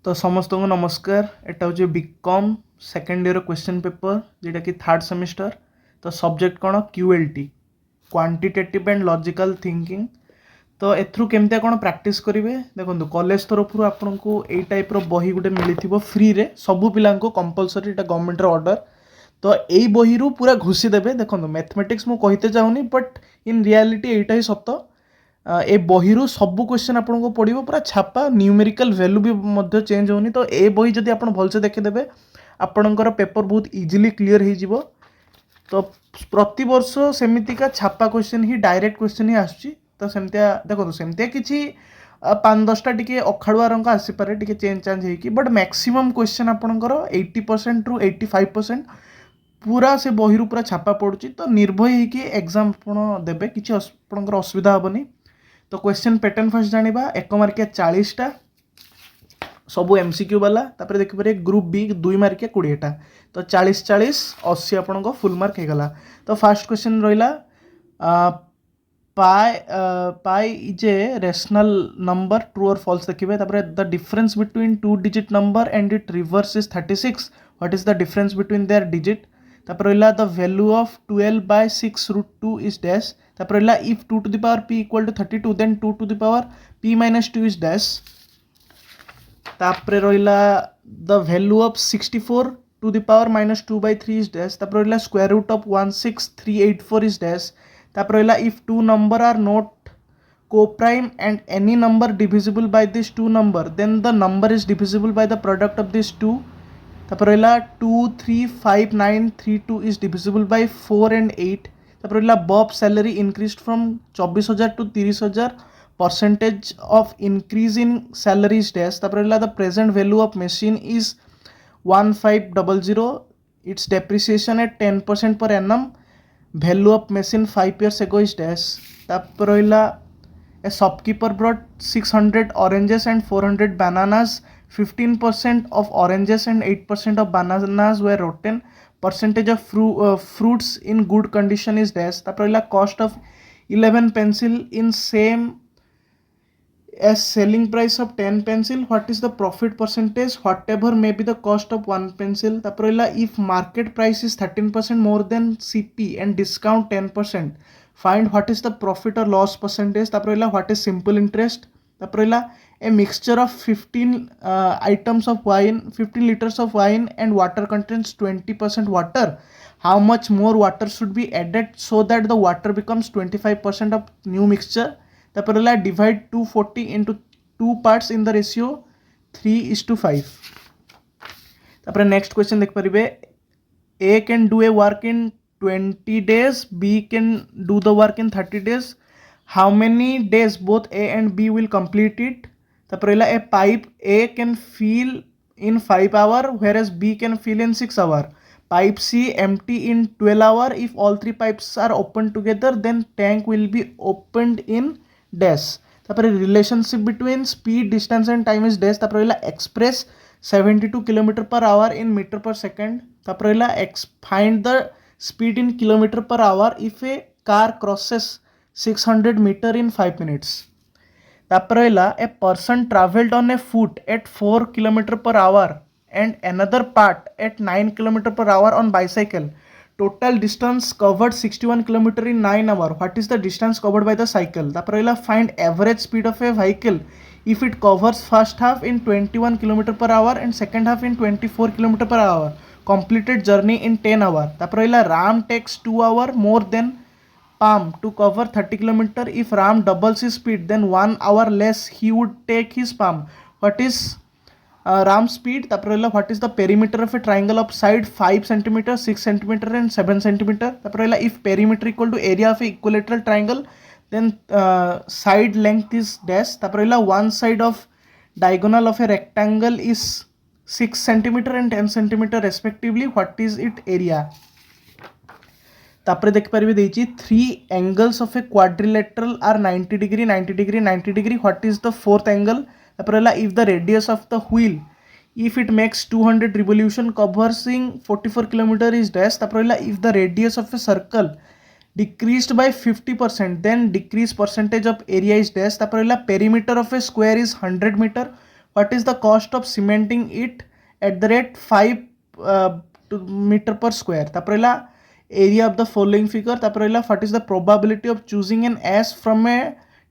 तो समस्त को नमस्कार। एटा हूँ BCom second year question paper जेटा कि थर्ड सेमिस्टर। तो सब्जेक्ट कौन QLT quantitative and logical thinking. तो एथरू केमती कौन प्रैक्टिस करेंगे देखो कॉलेज तरफ आपन को यही टाइप बही गोटे मिली फ्री रे सबू पिला कंपलसरी गवर्नमेंट ऑर्डर। तो यही बही रू पूरा घुषी देवे देखो मैथमेटिक्स मुझे कहते चाहूनी बट इन रियलिटी यहीटा ही सत। ए बही सबू क्वेश्चन आपको पड़ो पूरा छापा न्यूमेरिकल वैल्यू भी मध्य चेंज होनी। तो ए बही जब आप भलसे देखीदे आपणकर पेपर बहुत इजिली क्लीयर हो। तो प्रति वर्ष सेमितिका छापा क्वेश्चन ही डायरेक्ट क्वेश्चन ही आसुची। तो सेमतिया देखो सेमतिया किसी 5-10टा टी अखाड़ुआ रंग आसीपे टी चेंज चांज होगी बट मैक्सिमम क्वेश्चन आपणकर 80% रू 85% पूरा से बही पूरा छापा पड़ुची। तो निर्भय होगी एग्जाम आप देवे किसी असुविधा हेनी। तो क्वेश्चन पैटर्न फर्स्ट जानिबा 1 मार्किया 40टा सबू एमसीक्यू वाला तापर देखिए ग्रुप बी 2 मार्किया 20टा। तो 40-40-80 आपन फुल मार्क होगला। तो फास्ट क्वेश्चन रहा pi is a rational number true और फॉल्स देखिए। The difference between 2 digit number and it reverse is 36 what is the difference between their digit. तापर रहा the value of 12/6√2 is dash. तापर रहा if 2 to the power p equal to 32 then 2 to the power p minus 2 is dash। तापर रहा the value of 64 to the power minus 2/3 is dash। तापर रहा square root of 16384 is dash। तापर रहा if two number are not co-prime and any number divisible by this two number then the number is divisible by the product of these two। तापर रहा 2 3 5 9 3 2 is divisible by 4 and 8। तापर रहा Bob salary increase from 24,000 to 30,000 percentage of increase in salary is dash. तापर रहा the present value of machine is 1500 it's depreciation eight 10% per annum value of machine 5 years ago is dash। तापर रहा a shopkeeper brought 600 oranges and 400 bananas। 15% of oranges and 8% of bananas were rotten। percentage of fruits in good condition is dash। तापर रहा cost of 11 pencil in same as selling price of 10 pencil what is the profit percentage whatever may be the cost of 1 pencil। तापर रहा if market price is 13% more than CP and discount 10% find what is the profit or loss percentage। तापर रहा what is simple interest। तापर रहा a mixture of 15 items of wine 15 liters of wine and water contains 20% water how much more water should be added so that the water becomes 25% of new mixture। तापर रहा divide 240 into 2 parts in the ratio 3:5। तापर next question देख पारे A can do a work in 20 days B can do the work in 30 days how many days both A and B will complete it। तापर रहा a pipe A can fill in 5 hours whereas B can fill in 6 hours। pipe C empty in 12 hours if all 3 pipes are opened together then tank will be opened in dash। तापर relationship between speed distance and time is dash. तापर रहा express 72 kilometre per hour in metre per second. तापर रहा find the speed in kilometre per hour if a car crosses 600 metre in 5 minutes। तापर रहा a person travelled on a foot at 4 kilometre per hour and another part at 9 kilometre per hour on bicycle total distance covered 61 km in 9 hours what is the distance covered by the cycle। तापर रहा find average speed of a vehicle if it covers first half in 21 km per hour and second half in 24 km per hour completed journey in 10 hours। तापर रहा Ram takes 2 hours more than Palm to cover 30 km if Ram doubles his speed then 1 hour less he would take his Palm what is Ram speed। तापर रहा what is the perimeter of a triangle of side 5 cm 6 cm and 7 cm। तापर रहा if perimeter equal to area of a equilateral triangle then side length is dash। तापर रहा one side of diagonal of a rectangle is 6 cm and 10 cm respectively what is its area। तापर देख पारे देछि 3 angles of a quadrilateral are 90 degree 90 degree 90 degree what is the fourth angle। तापर रहा if the radius of the wheel if it makes 200 revolution covering 44 km is dash। तापर रहा if the radius of a circle decreased by 50% then decrease percentage of area is dash। तापर रहा perimeter of a square is 100 meter what is the cost of cementing it at the rate 5 metre per square तापर रहिला area of the following figure तापर रहिला what is the probability of choosing an ace from a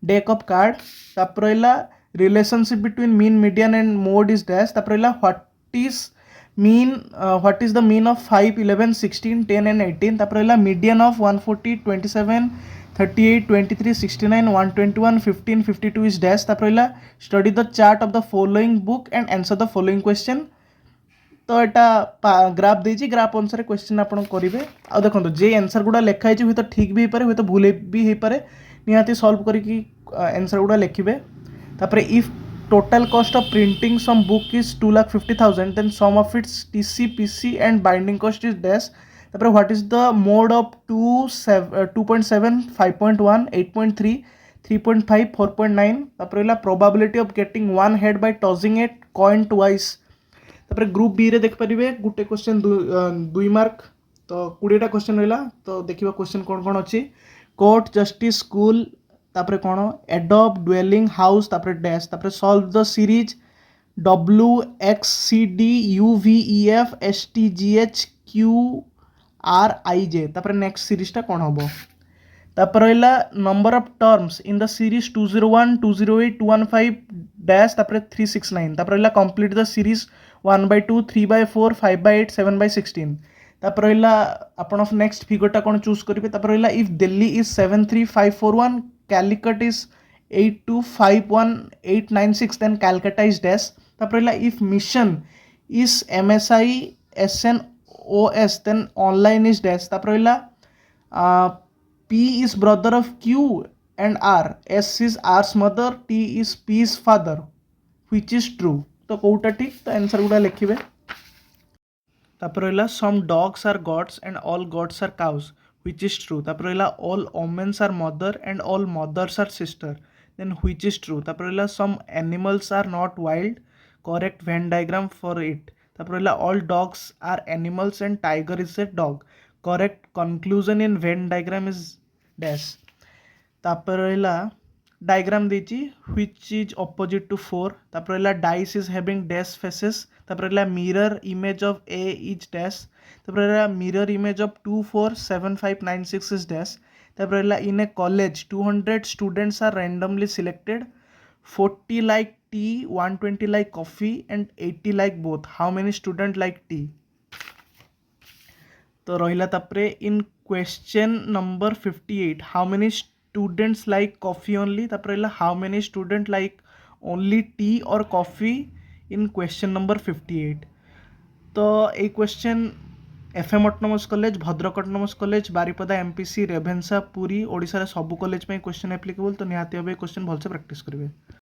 deck of card तापर रहिला relationship between mean median and mode is dash तापर रहिला what is the mean of 5 11 16 10 and 18 तापर रहिला median of 140 27 38 23 69 121 15 52 is dash तापर रहिला study the chart of the following book and answer the following question तो यहाँ ग्राफ देजी ग्राफ अनुसार question आप करेंगे आ देखो जे आंसर गुड़ा लिखाई हुए तो ठीक भी हो पारे हुए तो भूल भी हो पारे निहाती सॉल्व करके आंसर गुड़ा लिखे तापर if total cost of printing some book is 2,50,000 then sum of its TC PC and binding cost is dash तापर what is the mode of 2.7 5.1 8.3 3.5 4.9 तापर probability of getting one head by tossing a coin twice तापर group B रे देख पारिबे गुटे question 2 mark तो 20टा question रहला तो देखिबा question कोन कोन अछि कोर्ट जस्टिस स्कूल तापर कौन एडोब ड्वेलिंग हाउस तापर डैश तापर solve the series W X C D U V E F S T G H Q R I J तापर नेक्स्ट सीरीजटा कौन हम तापर रहा number of terms in the series 201 208 215 dash तापर 369 तापर रहा कंप्लीट द सीरीज 1/2 3/4 5/8 7/16 तापर रहा आपण नेक्स्ट फिगरटा कौन चूज करेंगे तापर रहा if Delhi is 73541 Calicut is 8251 896 then Calcutta is dash तापर रहा if mission is MSI SNOS then online is dash तापर रहा P is brother of Q and R S is R's mother T is P's father which is true तो कोटा ठीक तो answer गुड़ा लिखिबे तापर रहा some dogs are gods and all gods are cows which is true तापर रहा all omens are mother and all mothers are sister then which is true तापर रहा some animals are not wild correct Venn diagram for it तापर रहा all dogs are animals and tiger is a dog correct conclusion in Venn diagram is dash तापर रहा diagram देची which is opposite to 4 तापर रहा dice is having dash faces तापर रहा mirror image of A is dash तापर रहा mirror image of 2 4 7 5 9 6 is dash तापर रहा in a college 200 students are randomly selected 40 like tea 120 like coffee and 80 like both how many students like tea तो रहा तापर in question number 58 how many students like coffee only तापर रहा how many students like only tea or coffee in question number 58 तो ये question FM autonomous college Bhadrak autonomous college Baripada MPC रेभेन्सा Puri Odisha सबू college में question applicable तो निहाती भाव क्वेश्चन भलसे प्रैक्टिस करेंगे।